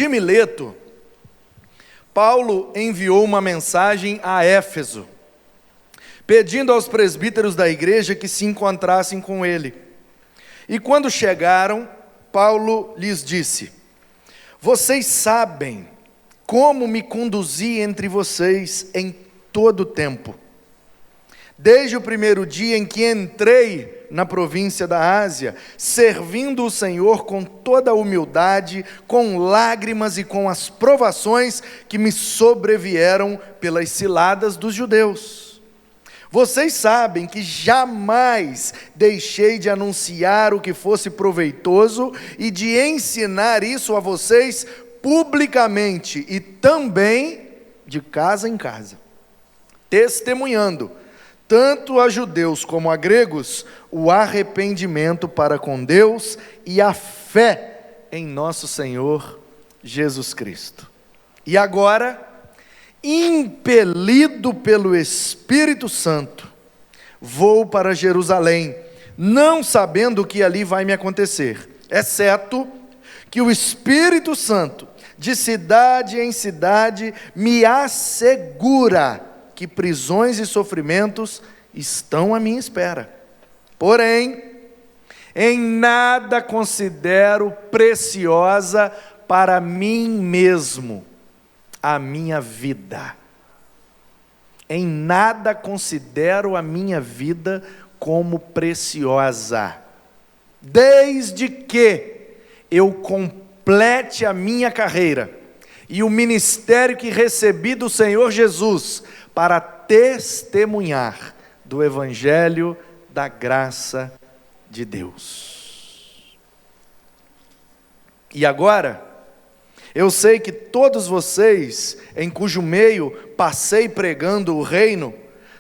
De Mileto, Paulo enviou uma mensagem a Éfeso, pedindo aos presbíteros da igreja que se encontrassem com ele. E quando chegaram, Paulo lhes disse: vocês sabem como me conduzi entre vocês em todo o tempo, desde o primeiro dia em que entrei na província da Ásia, servindo o Senhor com toda a humildade, com lágrimas e com as provações que me sobrevieram pelas ciladas dos judeus. Vocês sabem que jamais deixei de anunciar o que fosse proveitoso e de ensinar isso a vocês publicamente e também de casa em casa, testemunhando tanto a judeus como a gregos o arrependimento para com Deus e a fé em nosso Senhor Jesus Cristo. E agora, impelido pelo Espírito Santo, vou para Jerusalém, não sabendo o que ali vai me acontecer, exceto que o Espírito Santo, de cidade em cidade, me assegura que prisões e sofrimentos estão à minha espera. Porém, em nada considero preciosa para mim mesmo a minha vida. Em nada considero a minha vida como preciosa, desde que eu complete a minha carreira e o ministério que recebi do Senhor Jesus para testemunhar do Evangelho da graça de Deus. E agora, eu sei que todos vocês, em cujo meio passei pregando o reino,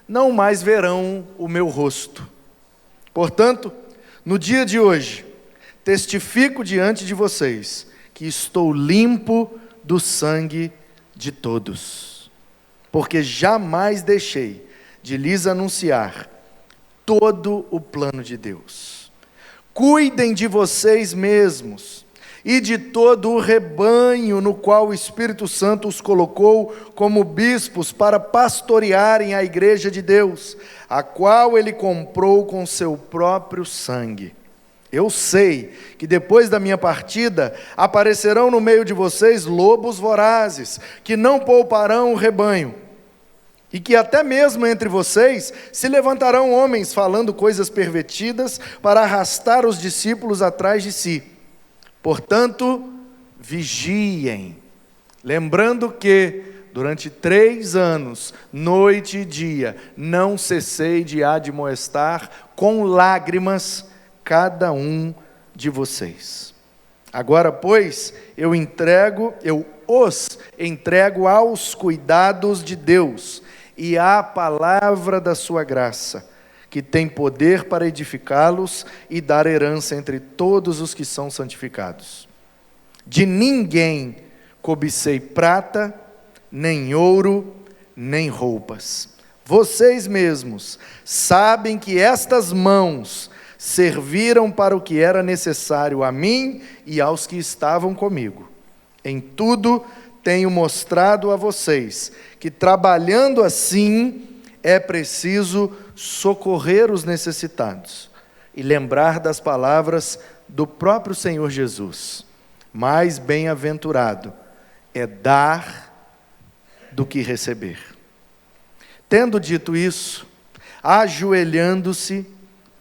não mais verão o meu rosto. Portanto, no dia de hoje, testifico diante de vocês que estou limpo do sangue de todos, porque jamais deixei de lhes anunciar todo o plano de Deus. Cuidem de vocês mesmos e de todo o rebanho no qual o Espírito Santo os colocou como bispos para pastorearem a igreja de Deus, a qual ele comprou com seu próprio sangue. Eu sei que depois da minha partida aparecerão no meio de vocês lobos vorazes, que não pouparão o rebanho, e que até mesmo entre vocês se levantarão homens falando coisas pervertidas para arrastar os discípulos atrás de si. Portanto, vigiem, lembrando que durante 3 anos, noite e dia, não cessei de admoestar com lágrimas cada um de vocês. Agora, pois, eu os entrego aos cuidados de Deus e à palavra da sua graça, que tem poder para edificá-los e dar herança entre todos os que são santificados. De ninguém cobicei prata, nem ouro, nem roupas. Vocês mesmos sabem que estas mãos serviram para o que era necessário a mim e aos que estavam comigo. Em tudo tenho mostrado a vocês que, trabalhando assim, é preciso socorrer os necessitados e lembrar das palavras do próprio Senhor Jesus: mais bem-aventurado é dar do que receber. Tendo dito isso, ajoelhando-se,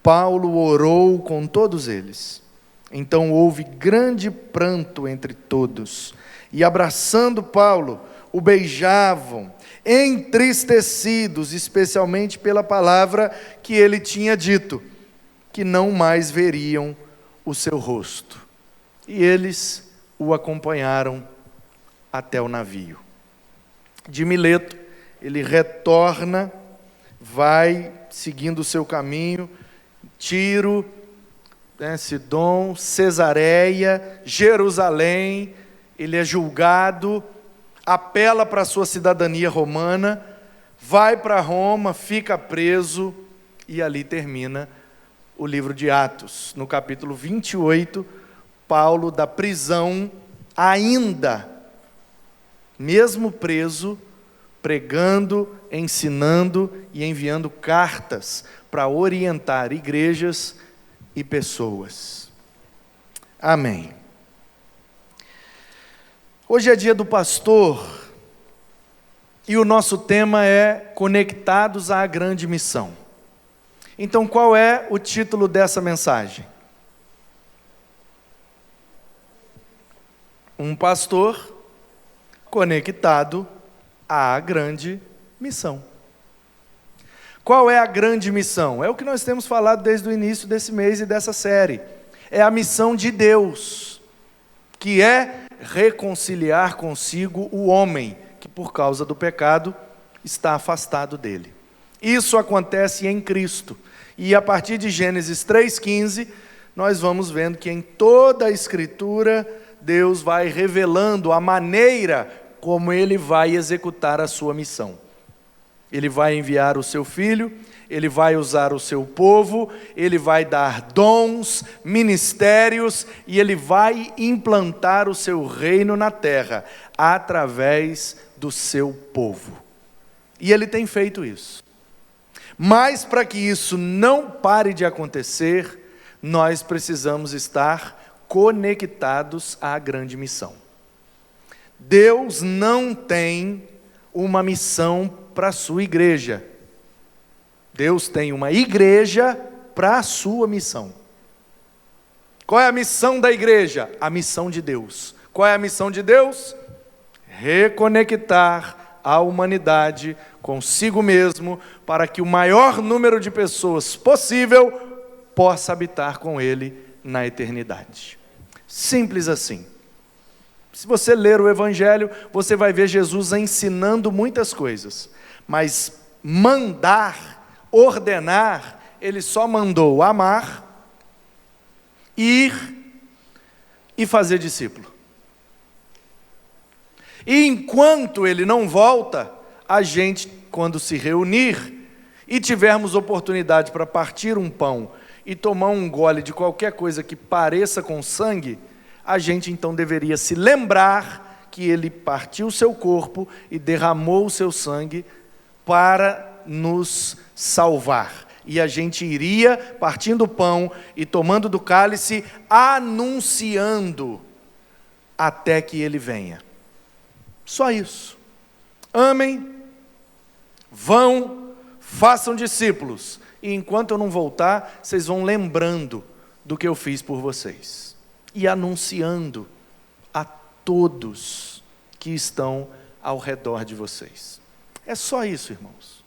Paulo orou com todos eles. Então houve grande pranto entre todos, e abraçando Paulo, o beijavam, entristecidos, especialmente pela palavra que ele tinha dito, que não mais veriam o seu rosto. E eles o acompanharam até o navio. De Mileto, ele retorna, vai seguindo o seu caminho, Tiro, Sidom, Cesareia, Jerusalém. Ele é julgado, apela para a sua cidadania romana, vai para Roma, fica preso, e ali termina o livro de Atos. No capítulo 28, Paulo, da prisão, ainda, mesmo preso, pregando, ensinando e enviando cartas para orientar igrejas e pessoas. Amém. Hoje é dia do pastor e o nosso tema é Conectados à Grande Missão. Então, qual é o título dessa mensagem? Um pastor conectado à grande missão. Qual é a grande missão? É o que nós temos falado desde o início desse mês e dessa série. É a missão de Deus, que é reconciliar consigo o homem, que por causa do pecado está afastado dele. Isso acontece em Cristo. E a partir de Gênesis 3,15, nós vamos vendo que em toda a Escritura, Deus vai revelando a maneira como Ele vai executar a sua missão. Ele vai enviar o seu Filho, Ele vai usar o seu povo, Ele vai dar dons, ministérios, e Ele vai implantar o seu reino na terra, através do seu povo. E Ele tem feito isso. Mas para que isso não pare de acontecer, nós precisamos estar conectados à grande missão. Deus não tem uma missão para a sua igreja. Deus tem uma igreja para a sua missão. Qual é a missão da igreja? A missão de Deus. Qual é a missão de Deus? Reconectar a humanidade consigo mesmo, para que o maior número de pessoas possível possa habitar com Ele na eternidade. Simples assim. Se você ler o Evangelho, você vai ver Jesus ensinando muitas coisas, mas mandar, ordenar, Ele só mandou amar, ir e fazer discípulo. E enquanto Ele não volta, a gente, quando se reunir e tivermos oportunidade para partir um pão e tomar um gole de qualquer coisa que pareça com sangue, a gente então deveria se lembrar que Ele partiu o seu corpo e derramou o seu sangue para nos salvar. E a gente iria, partindo o pão e tomando do cálice, anunciando até que Ele venha. Só isso. Amem, vão, façam discípulos. E enquanto eu não voltar, vocês vão lembrando do que eu fiz por vocês. E anunciando a todos que estão ao redor de vocês. É só isso, irmãos.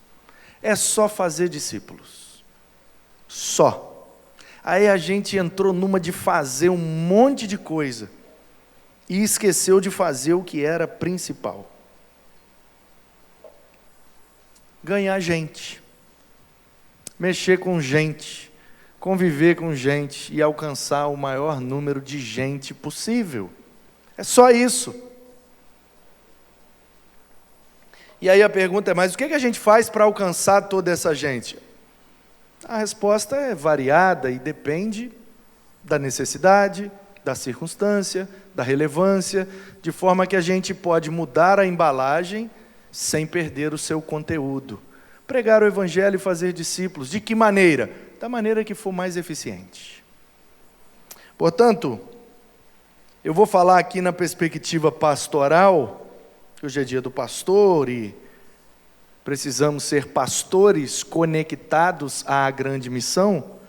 É só fazer discípulos. Só. Aí a gente entrou numa de fazer um monte de coisa e esqueceu de fazer o que era principal. Ganhar gente. Mexer com gente, conviver com gente e alcançar o maior número de gente possível. É só isso. E aí a pergunta é, mas o que a gente faz para alcançar toda essa gente? A resposta é variada e depende da necessidade, da circunstância, da relevância, de forma que a gente pode mudar a embalagem sem perder o seu conteúdo. Pregar o Evangelho e fazer discípulos. De que maneira? Da maneira que for mais eficiente. Portanto, eu vou falar aqui na perspectiva pastoral, que hoje é dia do pastor e precisamos ser pastores conectados à grande missão,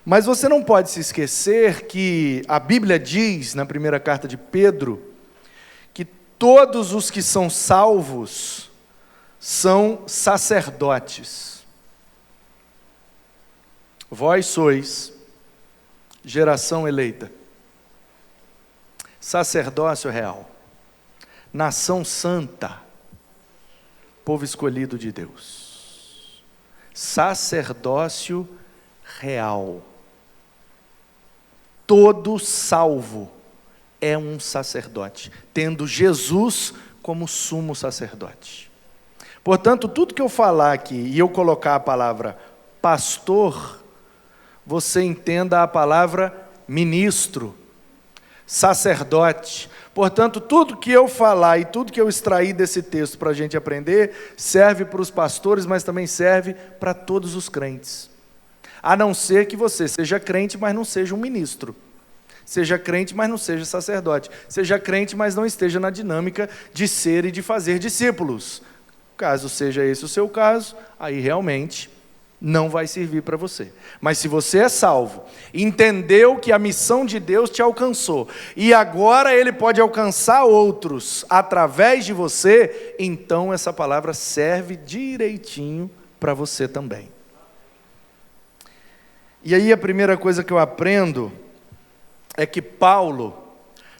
mas você não pode se esquecer que a Bíblia diz, na primeira carta de Pedro, que todos os que são salvos são sacerdotes. Vós sois geração eleita, sacerdócio real, nação santa, povo escolhido de Deus, sacerdócio real. Todo salvo é um sacerdote, tendo Jesus como sumo sacerdote. Portanto, tudo que eu falar aqui e eu colocar a palavra pastor, você entenda a palavra ministro, sacerdote. Portanto, tudo que eu falar e tudo que eu extrair desse texto para a gente aprender, serve para os pastores, mas também serve para todos os crentes. A não ser que você seja crente, mas não seja um ministro. Seja crente, mas não seja sacerdote. Seja crente, mas não esteja na dinâmica de ser e de fazer discípulos. Caso seja esse o seu caso, aí realmente não vai servir para você. Mas se você é salvo, entendeu que a missão de Deus te alcançou, e agora Ele pode alcançar outros através de você, então essa palavra serve direitinho para você também. E aí a primeira coisa que eu aprendo é que Paulo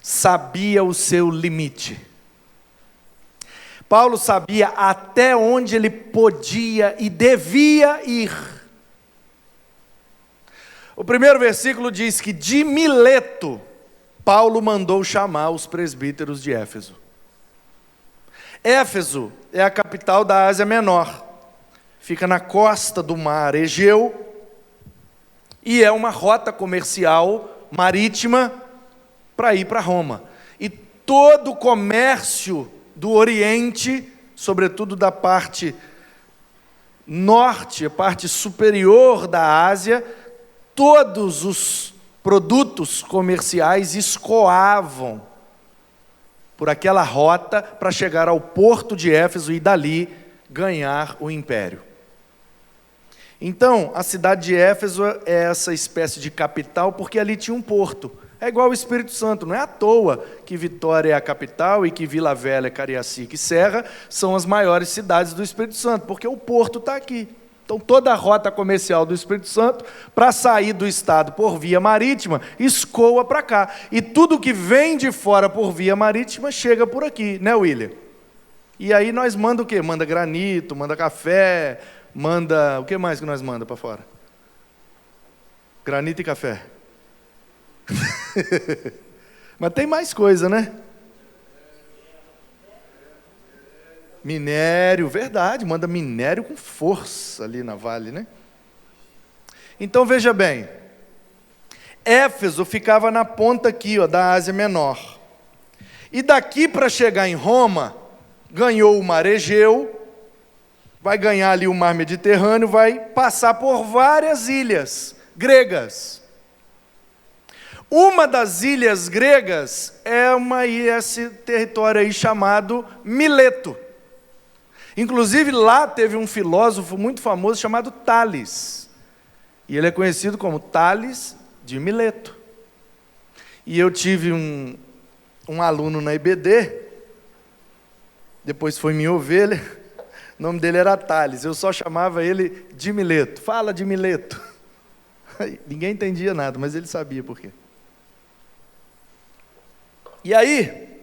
sabia o seu limite. Paulo sabia até onde ele podia e devia ir. O primeiro versículo diz que de Mileto, Paulo mandou chamar os presbíteros de Éfeso. Éfeso é a capital da Ásia Menor. Fica na costa do mar Egeu e é uma rota comercial marítima para ir para Roma. E todo o comércio do Oriente, sobretudo da parte norte, a parte superior da Ásia, todos os produtos comerciais escoavam por aquela rota para chegar ao porto de Éfeso e dali ganhar o império. Então, a cidade de Éfeso é essa espécie de capital porque ali tinha um porto. É igual o Espírito Santo, não é à toa que Vitória é a capital e que Vila Velha, Cariacica e Serra são as maiores cidades do Espírito Santo, porque o porto está aqui. Então toda a rota comercial do Espírito Santo, para sair do estado por via marítima, escoa para cá. E tudo que vem de fora por via marítima chega por aqui, né, William? E aí nós manda o quê? Manda granito, manda café, manda... O que mais que nós manda para fora? Granito e café. Mas tem mais coisa, né? Minério, verdade, manda minério com força ali na Vale, né? Então veja bem, Éfeso ficava na ponta aqui, ó, da Ásia Menor. E daqui para chegar em Roma, ganhou o mar Egeu, vai ganhar ali o mar Mediterrâneo, vai passar por várias ilhas gregas. Uma das ilhas gregas é esse território aí chamado Mileto. Inclusive lá teve um filósofo muito famoso chamado Tales. E ele é conhecido como Tales de Mileto. E eu tive um aluno na IBD, depois foi minha ovelha, o nome dele era Tales, eu só chamava ele de Mileto. Fala de Mileto. Ninguém entendia nada, mas ele sabia por quê. E aí,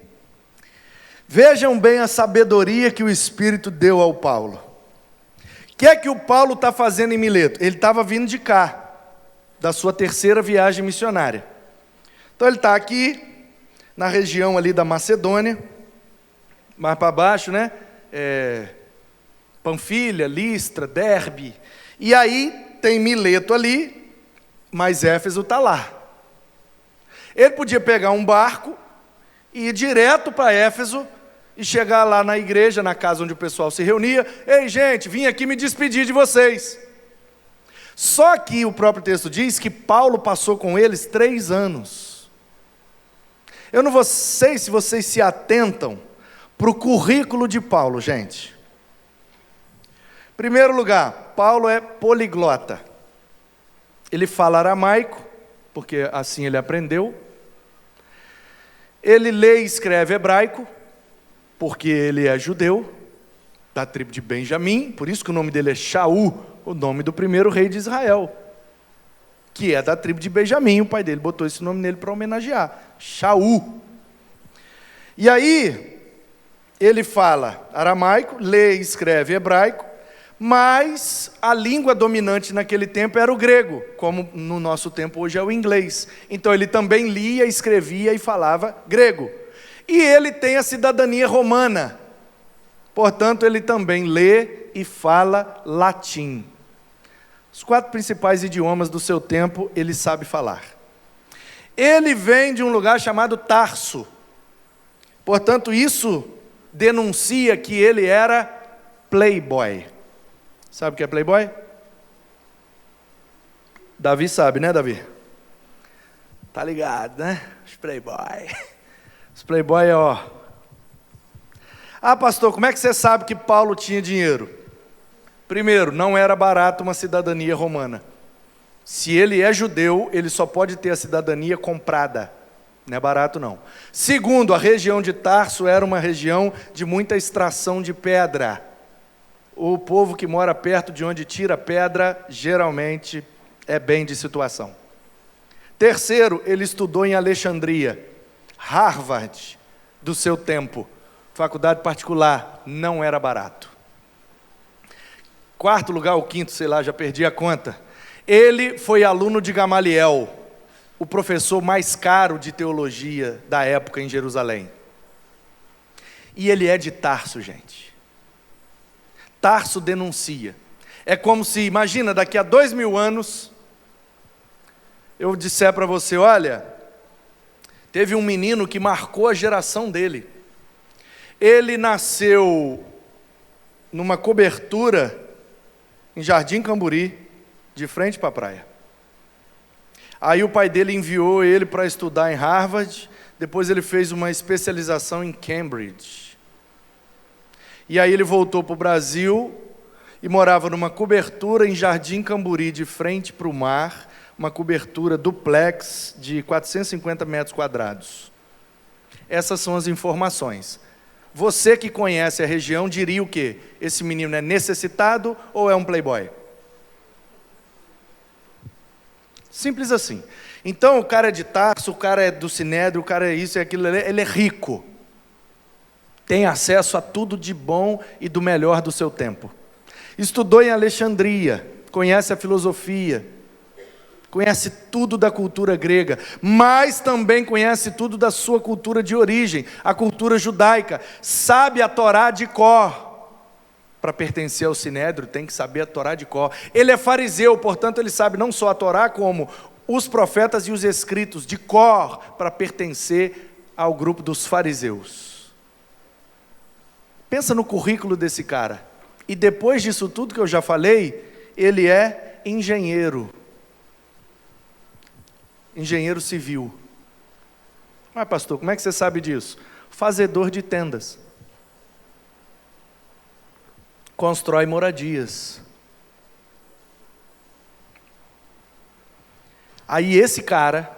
vejam bem a sabedoria que o Espírito deu ao Paulo. O que é que o Paulo está fazendo em Mileto? Ele estava vindo de cá, da sua terceira viagem missionária. Então ele está aqui, na região ali da Macedônia, mais para baixo, né? Panfilha, Listra, Derbe. E aí tem Mileto ali, mas Éfeso está lá. Ele podia pegar um barco e ir direto para Éfeso e chegar lá na igreja, na casa onde o pessoal se reunia. Ei, gente, vim aqui me despedir de vocês. Só que o próprio texto diz que Paulo passou com eles 3 anos. Eu não sei se vocês se atentam para o currículo de Paulo, gente. Em primeiro lugar, Paulo é poliglota. Ele fala aramaico, porque assim ele aprendeu. Ele lê e escreve hebraico, porque ele é judeu, da tribo de Benjamim, por isso que o nome dele é Shaul, o nome do primeiro rei de Israel, que é da tribo de Benjamim, o pai dele botou esse nome nele para homenagear, Shaul. E aí, ele fala aramaico, lê e escreve hebraico, mas a língua dominante naquele tempo era o grego, como no nosso tempo hoje é o inglês. Então ele também lia, escrevia e falava grego. E ele tem a cidadania romana, portanto ele também lê e fala latim. Os 4 principais idiomas do seu tempo ele sabe falar. Ele vem de um lugar chamado Tarso. Portanto, isso denuncia que ele era playboy. Sabe o que é playboy? Davi sabe, né, Davi? Tá ligado, né? Os playboy. Os playboy, ó. Ah, pastor, como é que você sabe que Paulo tinha dinheiro? Primeiro, não era barato uma cidadania romana. Se ele é judeu, ele só pode ter a cidadania comprada. Não é barato, não. Segundo, a região de Tarso era uma região de muita extração de pedra. O povo que mora perto de onde tira pedra, geralmente é bem de situação. Terceiro, ele estudou em Alexandria, Harvard, do seu tempo. Faculdade particular, não era barato. Quarto lugar, ou quinto, sei lá, já perdi a conta. Ele foi aluno de Gamaliel, o professor mais caro de teologia da época em Jerusalém. E ele é de Tarso, gente. Tarso denuncia. É como se, imagina, daqui a 2000 anos, eu disser para você, olha, teve um menino que marcou a geração dele. Ele nasceu numa cobertura em Jardim Camburi, de frente para a praia. Aí o pai dele enviou ele para estudar em Harvard, depois ele fez uma especialização em Cambridge. E aí ele voltou para o Brasil e morava numa cobertura em Jardim Camburi, de frente para o mar, uma cobertura duplex de 450 metros quadrados. Essas são as informações. Você que conhece a região diria o quê? Esse menino é necessitado ou é um playboy? Simples assim. Então o cara é de Tarso, o cara é do Sinédrio, o cara é isso e aquilo, ele é rico. Tem acesso a tudo de bom e do melhor do seu tempo. Estudou em Alexandria, conhece a filosofia, conhece tudo da cultura grega, mas também conhece tudo da sua cultura de origem, a cultura judaica. Sabe a Torá de cor. Para pertencer ao Sinédrio, tem que saber a Torá de cor. Ele é fariseu, portanto, ele sabe não só a Torá, como os profetas e os escritos de cor, para pertencer ao grupo dos fariseus. Pensa no currículo desse cara. E depois disso tudo que eu já falei, ele é engenheiro. Engenheiro civil. Mas pastor, como é que você sabe disso? Fazedor de tendas. Constrói moradias. Aí esse cara,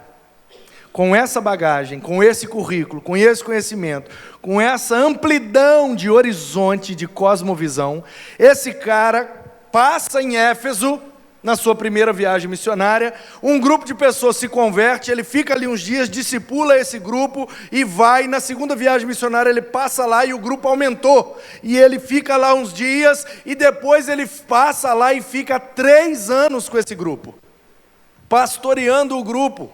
com essa bagagem, com esse currículo, com esse conhecimento, com essa amplidão de horizonte, de cosmovisão, esse cara passa em Éfeso, na sua primeira viagem missionária, um grupo de pessoas se converte, ele fica ali uns dias, discipula esse grupo e vai, na segunda viagem missionária ele passa lá e o grupo aumentou, e ele fica lá uns dias, e depois ele passa lá e fica 3 anos com esse grupo, pastoreando o grupo,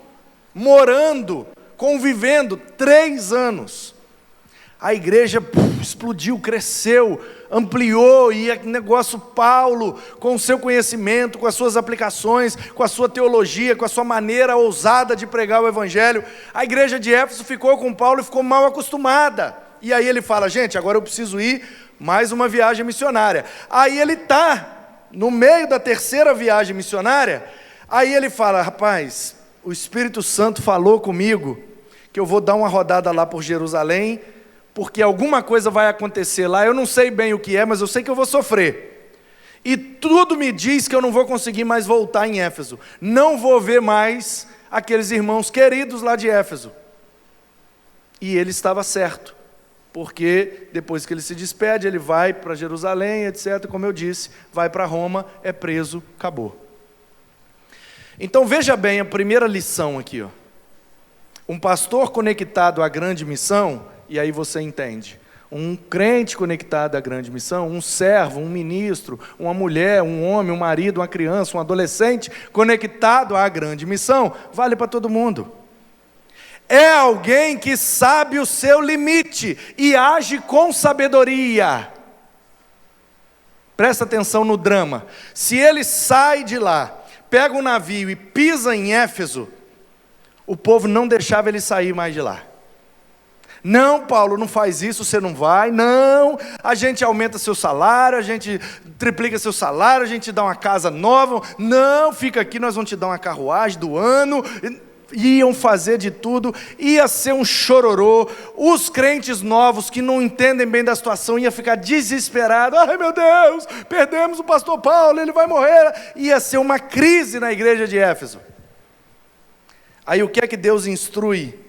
morando, convivendo, 3 anos. A igreja explodiu, cresceu, ampliou, e o negócio Paulo, com o seu conhecimento, com as suas aplicações, com a sua teologia, com a sua maneira ousada de pregar o evangelho, a igreja de Éfeso ficou com Paulo e ficou mal acostumada. E aí ele fala, gente, agora eu preciso ir mais uma viagem missionária. Aí ele está no meio da 3ª viagem missionária, aí ele fala, rapaz, o Espírito Santo falou comigo que eu vou dar uma rodada lá por Jerusalém, porque alguma coisa vai acontecer lá, eu não sei bem o que é, mas eu sei que eu vou sofrer. E tudo me diz que eu não vou conseguir mais voltar em Éfeso. Não vou ver mais aqueles irmãos queridos lá de Éfeso. E ele estava certo, porque depois que ele se despede, ele vai para Jerusalém, etc. Como eu disse, vai para Roma, é preso, acabou. Então veja bem a primeira lição aqui, ó. Um pastor conectado à grande missão, e aí você entende, um crente conectado à grande missão, um servo, um ministro, uma mulher, um homem, um marido, uma criança, um adolescente conectado à grande missão, vale para todo mundo. É alguém que sabe o seu limite e age com sabedoria. Presta atenção no drama. Se ele sai de lá, pega um navio e pisa em Éfeso, o povo não deixava ele sair mais de lá. Não, Paulo, não faz isso, você não vai. Não, a gente aumenta seu salário, a gente triplica seu salário, a gente dá uma casa nova. Não, fica aqui, nós vamos te dar uma carruagem do ano. Iam fazer de tudo, ia ser um chororô. Os crentes novos que não entendem bem da situação iam ficar desesperados. Ai meu Deus, perdemos o pastor Paulo, ele vai morrer. Ia ser uma crise na igreja de Éfeso. Aí o que é que Deus instrui?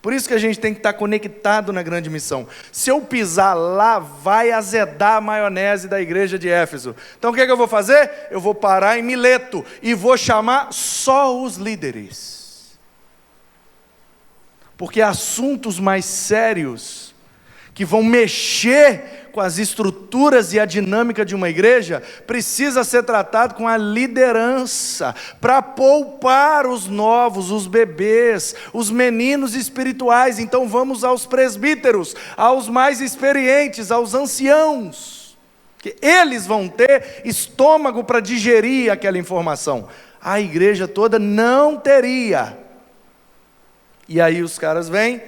Por isso que a gente tem que estar conectado na grande missão. Se eu pisar lá, vai azedar a maionese da igreja de Éfeso. Então o que é que eu vou fazer? Eu vou parar em Mileto e vou chamar só os líderes. Porque assuntos mais sérios, que vão mexer com as estruturas e a dinâmica de uma igreja, precisa ser tratado com a liderança, para poupar os novos, os bebês, os meninos espirituais. Então vamos aos presbíteros, aos mais experientes, aos anciãos, que eles vão ter estômago para digerir aquela informação. A igreja toda não teria. E aí os caras vêm,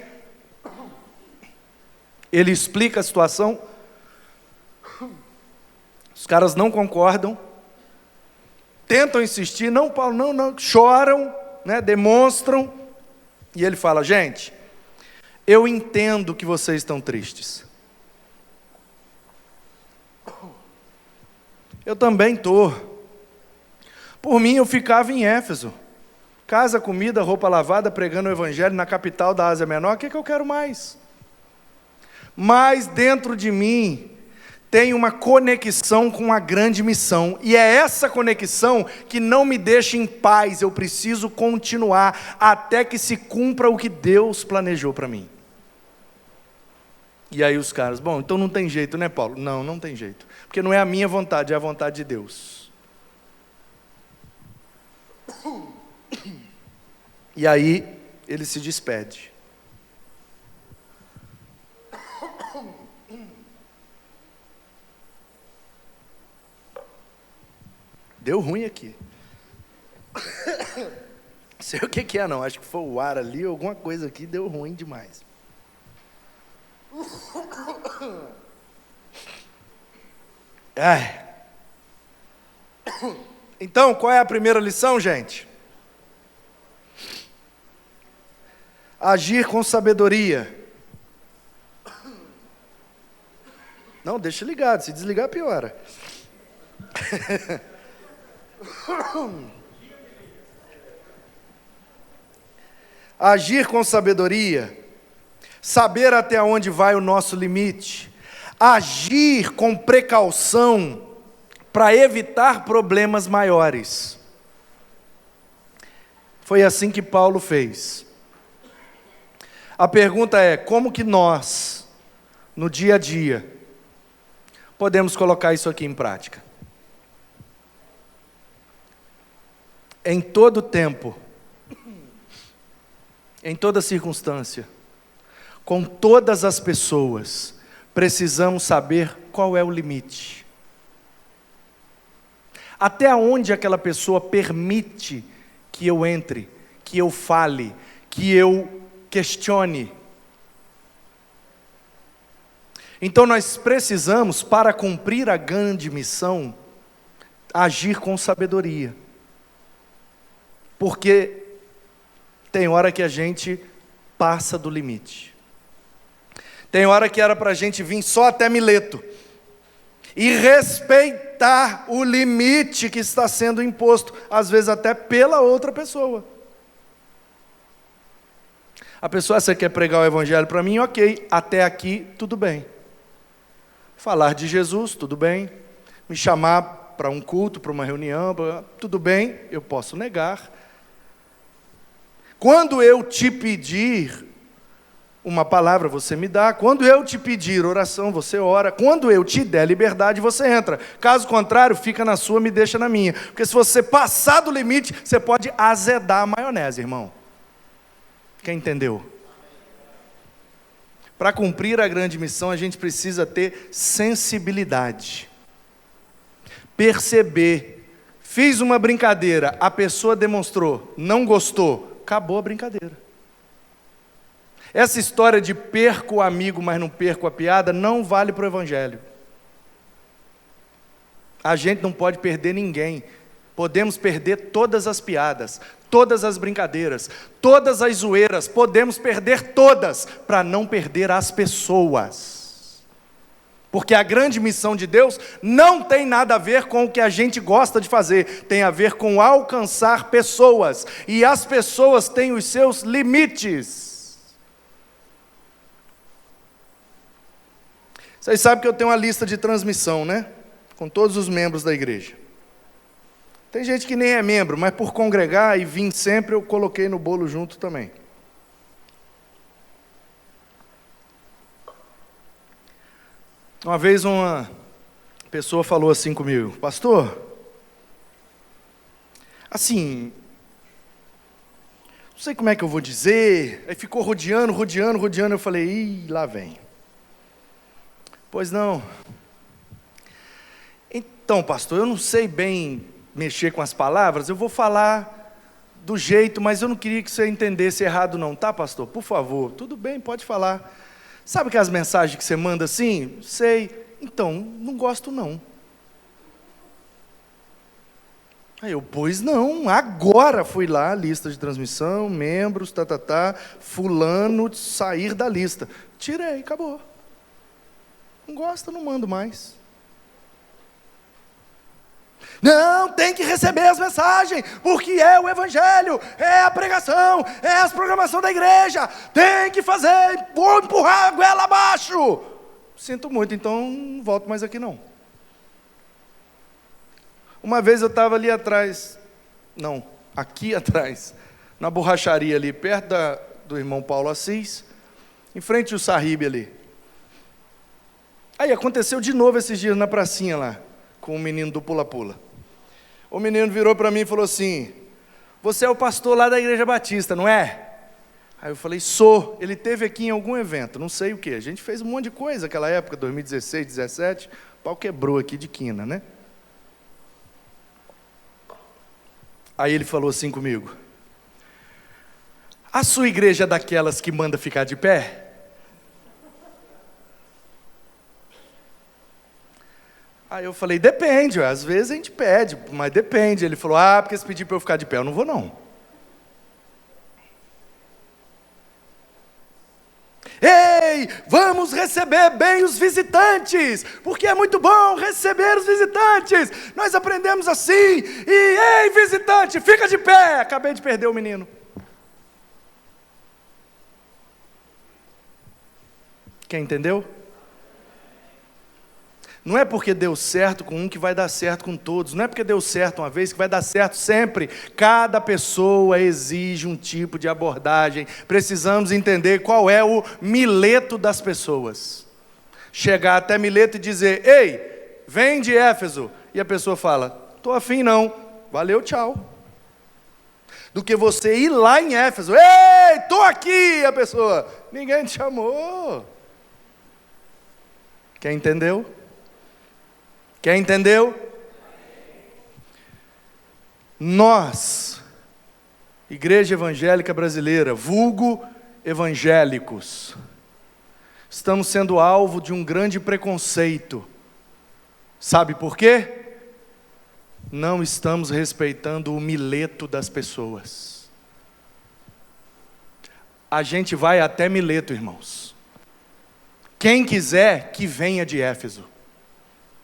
ele explica a situação, os caras não concordam, tentam insistir, não, Paulo, não, choram, né, demonstram, e ele fala: gente, eu entendo que vocês estão tristes, eu também estou. Por mim eu ficava em Éfeso, casa, comida, roupa lavada, pregando o evangelho na capital da Ásia Menor. O que eu quero mais? Mas dentro de mim tem uma conexão com a grande missão, e é essa conexão que não me deixa em paz. Eu preciso continuar até que se cumpra o que Deus planejou para mim. E aí os caras: bom, então não tem jeito, né, Paulo? Não, não tem jeito, porque não é a minha vontade, é a vontade de Deus. E aí ele se despede. Deu ruim aqui. Não sei o que é não, acho que foi o ar ali, alguma coisa aqui deu ruim demais. Então, qual é a primeira lição, gente? Agir com sabedoria. Não, deixa ligado, se desligar piora. Agir com sabedoria, saber até onde vai o nosso limite, agir com precaução para evitar problemas maiores. Foi assim que Paulo fez. A pergunta é: como que nós, no dia a dia, podemos colocar isso aqui em prática? Em todo tempo, em toda circunstância, com todas as pessoas, precisamos saber qual é o limite. Até onde aquela pessoa permite que eu entre, que eu fale, que eu questione. Então nós precisamos, para cumprir a grande missão, agir com sabedoria. Porque tem hora que a gente passa do limite. Tem hora que era para a gente vir só até Mileto e respeitar o limite que está sendo imposto, às vezes até pela outra pessoa. A pessoa: você quer pregar o evangelho para mim? Ok, até aqui tudo bem. Falar de Jesus, tudo bem. Me chamar para um culto, para uma reunião, tudo bem, eu posso negar. Quando eu te pedir uma palavra, você me dá. Quando eu te pedir oração, você ora. Quando eu te der liberdade, você entra. Caso contrário, fica na sua, me deixa na minha. Porque se você passar do limite, você pode azedar a maionese, irmão. Quem entendeu? Para cumprir a grande missão, a gente precisa ter sensibilidade. Perceber. Fiz uma brincadeira, a pessoa demonstrou, não gostou. acabou a brincadeira. Essa história de perco o amigo, mas não perco a piada, não vale para o Evangelho. A gente não pode perder ninguém. Podemos perder todas as piadas, todas as brincadeiras, todas as zoeiras, podemos perder todas, para não perder as pessoas. Porque a grande missão de Deus não tem nada a ver com o que a gente gosta de fazer, tem a ver com alcançar pessoas, e as pessoas têm os seus limites. Vocês sabem que eu tenho uma lista de transmissão, né? Com todos os membros da igreja. Tem gente que nem é membro, mas por congregar e vir sempre, eu coloquei no bolo junto também. Uma vez uma pessoa falou assim comigo: pastor, assim, não sei como é que eu vou dizer. Aí ficou rodeando, eu falei: ih, lá vem. Pois não. Então, pastor, eu não sei bem mexer com as palavras, eu vou falar do jeito, mas eu não queria que você entendesse errado não, tá, pastor? Por favor. Tudo bem, pode falar. Sabe aquelas mensagens que você manda assim? Sei. Então, não gosto não. Aí eu, pois não, agora fui lá, lista de transmissão, membros, fulano, sair da lista. Tirei, acabou. Não gosta, não mando mais. Não, tem que receber as mensagens, porque é o Evangelho, é a pregação, é a programação da igreja, tem que fazer, vou empurrar a goela abaixo. Sinto muito, então não volto mais aqui não. Uma vez eu estava ali atrás, aqui atrás, na borracharia ali, perto do irmão Paulo Assis, em frente ao Sarribe ali. Aí aconteceu de novo esses dias na pracinha lá, com o menino do pula-pula. O menino virou para mim e falou assim: você é o pastor lá da Igreja Batista, não é? Aí eu falei: sou. Ele teve aqui em algum evento, não sei o que. A gente fez um monte de coisa naquela época, 2016, 2017. O pau quebrou aqui de quina, né? Aí ele falou assim comigo: a sua igreja é daquelas que manda ficar de pé? Aí eu falei: depende, às vezes a gente pede, mas depende. Ele falou: porque se pedir para eu ficar de pé, eu não vou não. Ei, vamos receber bem os visitantes, porque é muito bom receber os visitantes. Nós aprendemos assim, ei, visitante, fica de pé. Acabei de perder o menino. Quem entendeu? Não é porque deu certo com um que vai dar certo com todos. Não é porque deu certo uma vez que vai dar certo sempre. Cada pessoa exige um tipo de abordagem. Precisamos entender qual é o Mileto das pessoas. Chegar até Mileto e dizer: ei, vem de Éfeso. E a pessoa fala: estou afim não, valeu, tchau. Do que você ir lá em Éfeso: ei, estou aqui. E a pessoa: ninguém te chamou. Quem entendeu? Quem entendeu? Nós, Igreja Evangélica Brasileira, vulgo evangélicos, estamos sendo alvo de um grande preconceito. Sabe por quê? Não estamos respeitando o Mileto das pessoas. A gente vai até Mileto, irmãos. Quem quiser, que venha de Éfeso.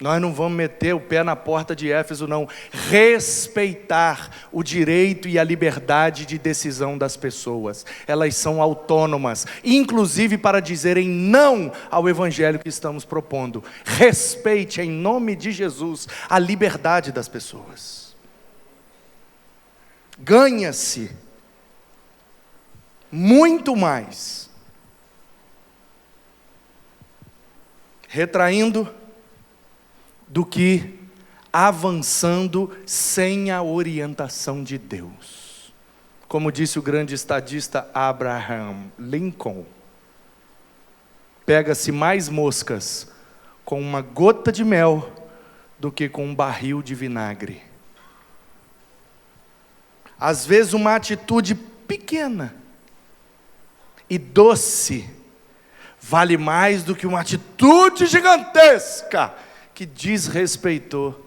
Nós não vamos meter o pé na porta de Éfeso, não. Respeitar o direito e a liberdade de decisão das pessoas. Elas são autônomas, inclusive para dizerem não ao evangelho que estamos propondo. Respeite, em nome de Jesus, a liberdade das pessoas. Ganha-se muito mais retraindo do que avançando sem a orientação de Deus. Como disse o grande estadista Abraham Lincoln: pega-se mais moscas com uma gota de mel do que com um barril de vinagre. Às vezes uma atitude pequena e doce vale mais do que uma atitude gigantesca que desrespeitou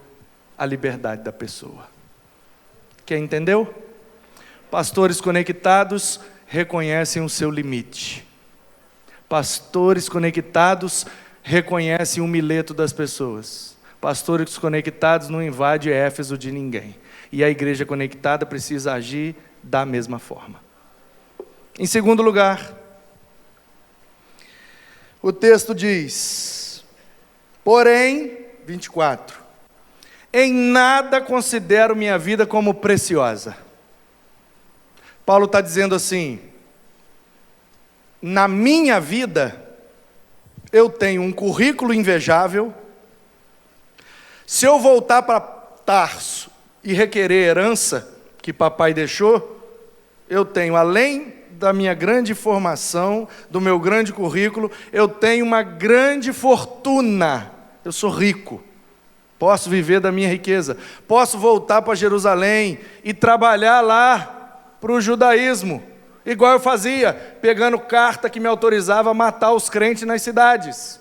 a liberdade da pessoa. Quem entendeu? Pastores conectados reconhecem o seu limite. Pastores conectados reconhecem o mileto das pessoas. Pastores conectados não invadem Éfeso de ninguém. E a igreja conectada precisa agir da mesma forma. Em segundo lugar, o texto diz, porém, 24, em nada considero minha vida como preciosa. Paulo está dizendo assim, na minha vida, eu tenho um currículo invejável. Se eu voltar para Tarso e requerer herança que papai deixou, eu tenho, além da minha grande formação, do meu grande currículo, eu tenho uma grande fortuna. Eu sou rico, posso viver da minha riqueza, posso voltar para Jerusalém e trabalhar lá para o judaísmo, igual eu fazia, pegando carta que me autorizava a matar os crentes nas cidades.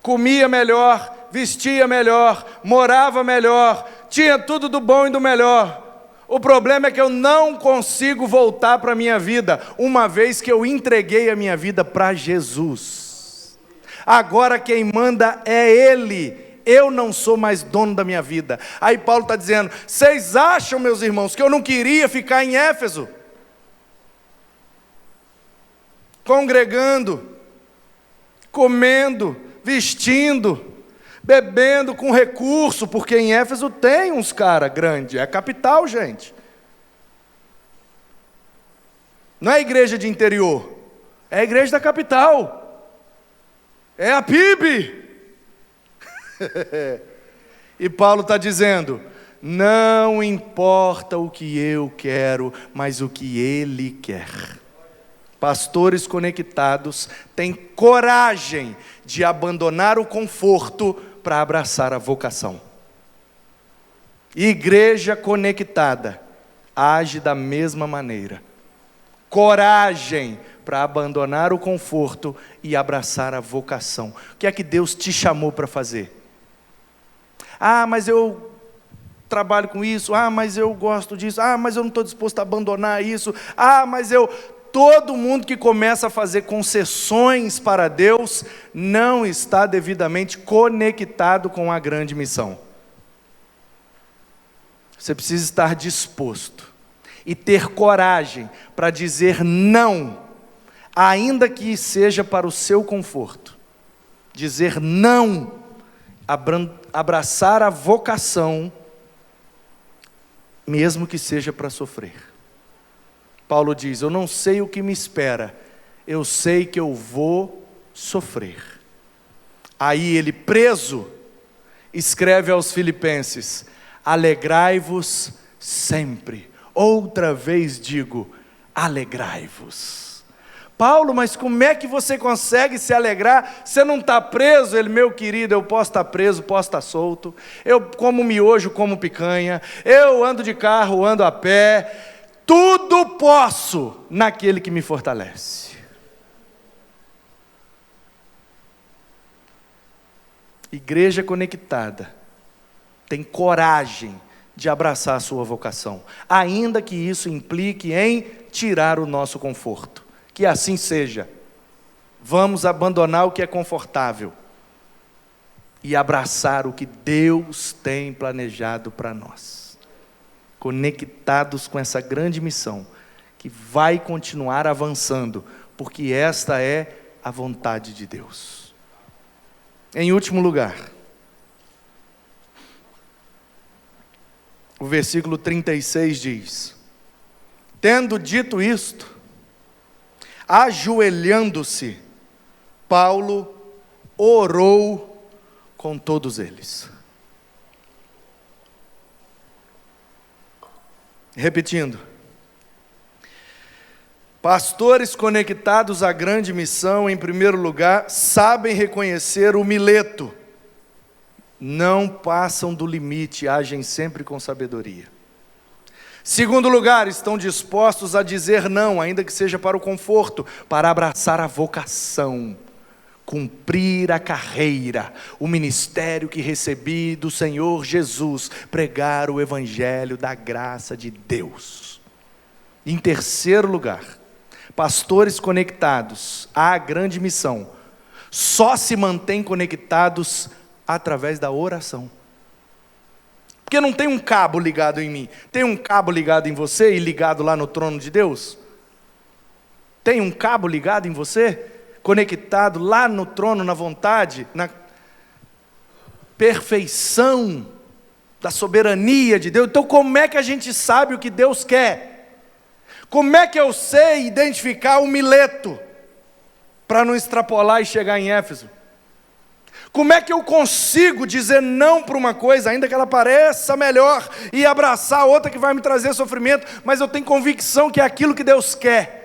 Comia melhor, vestia melhor, morava melhor, tinha tudo do bom e do melhor. O problema é que eu não consigo voltar para a minha vida, uma vez que eu entreguei a minha vida para Jesus. Agora quem manda é Ele. Eu não sou mais dono da minha vida. Aí Paulo está dizendo, vocês acham, meus irmãos, que eu não queria ficar em Éfeso? Congregando, comendo, vestindo, bebendo com recurso, porque em Éfeso tem uns caras grandes, é a capital, gente. Não é a igreja de interior, é a igreja da capital. É a PIB. E Paulo está dizendo, não importa o que eu quero, mas o que Ele quer. Pastores conectados têm coragem de abandonar o conforto para abraçar a vocação. Igreja conectada age da mesma maneira. Coragem para abandonar o conforto e abraçar a vocação. O que é que Deus te chamou para fazer? Ah, mas eu trabalho com isso. Ah, mas eu gosto disso. Ah, mas eu não estou disposto a abandonar isso. Ah, mas eu... Todo mundo que começa a fazer concessões para Deus não está devidamente conectado com a grande missão. Você precisa estar disposto e ter coragem para dizer não, ainda que seja para o seu conforto. Dizer não, abraçar a vocação, mesmo que seja para sofrer. Paulo diz, eu não sei o que me espera, eu sei que eu vou sofrer. Aí ele, preso, escreve aos Filipenses, alegrai-vos sempre. Outra vez digo, alegrai-vos. Paulo, mas como é que você consegue se alegrar? Você não está preso? Ele, meu querido, eu posso estar preso, posso estar solto. Eu como miojo, como picanha. Eu ando de carro, ando a pé. Tudo posso naquele que me fortalece. Igreja conectada tem coragem de abraçar a sua vocação, ainda que isso implique em tirar o nosso conforto. Que assim seja. Vamos abandonar o que é confortável e abraçar o que Deus tem planejado para nós. Conectados com essa grande missão, que vai continuar avançando, porque esta é a vontade de Deus. Em último lugar, o versículo 36 diz, tendo dito isto, ajoelhando-se, Paulo orou com todos eles. Repetindo, pastores conectados à grande missão, em primeiro lugar, sabem reconhecer o mileto, não passam do limite, agem sempre com sabedoria. Segundo lugar, estão dispostos a dizer não, ainda que seja para o conforto, para abraçar a vocação, cumprir a carreira, o ministério que recebi do Senhor Jesus, pregar o evangelho da graça de Deus. Em terceiro lugar, pastores conectados à grande missão, só se mantêm conectados através da oração. Porque não tem um cabo ligado em mim, tem um cabo ligado em você e ligado lá no trono de Deus? Tem um cabo ligado em você? Conectado lá no trono, na vontade, na perfeição da soberania de Deus. Então como é que a gente sabe o que Deus quer? Como é que eu sei identificar o Mileto, para não extrapolar e chegar em Éfeso? Como é que eu consigo dizer não para uma coisa, ainda que ela pareça melhor, e abraçar outra que vai me trazer sofrimento, mas eu tenho convicção que é aquilo que Deus quer?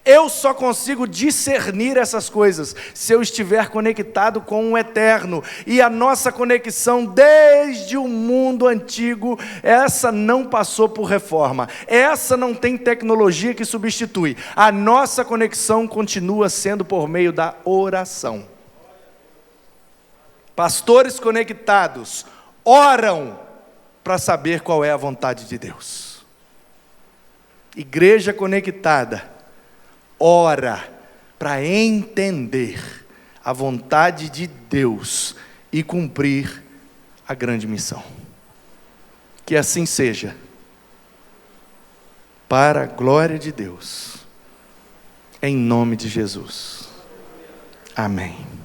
Eu só consigo discernir essas coisas se eu estiver conectado com o eterno. E a nossa conexão desde o mundo antigo, essa não passou por reforma, essa não tem tecnologia que substitui. A nossa conexão continua sendo por meio da oração. Pastores conectados oram para saber qual é a vontade de Deus. Igreja conectada ora para entender a vontade de Deus e cumprir a grande missão. Que assim seja, para a glória de Deus, em nome de Jesus. Amém.